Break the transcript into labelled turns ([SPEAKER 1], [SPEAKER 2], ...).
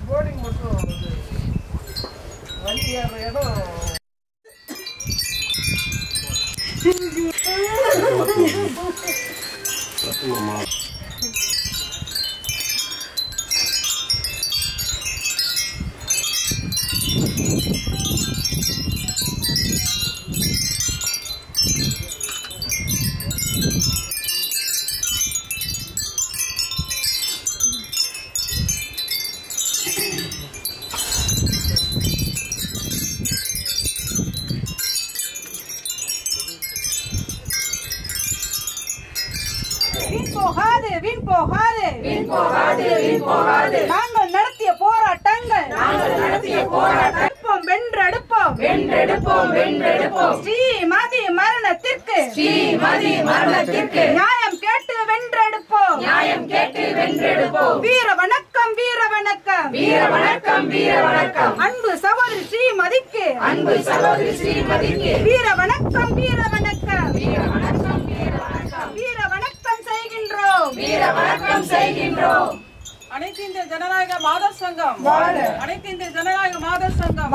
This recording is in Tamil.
[SPEAKER 1] போர்டிங் மட்டும் வண்டி இடம்
[SPEAKER 2] வீண் போகாது நாங்கள் நடத்திய போராட்டங்கள் வென்றெடுப்போம் ஸ்ரீமதி மரணத்திற்கு நியாயம் கேட்டு வென்றெடுப்போம் வீர வணக்கம் அன்பு சகோதரி ஸ்ரீமதிக்கு வீர வணக்கம் செய்கின்றோம்
[SPEAKER 3] அனைத்து இந்திய ஜனநாயக மாதர் சங்கம் அனைத்து இந்திய ஜனநாயக மாதர் சங்கம்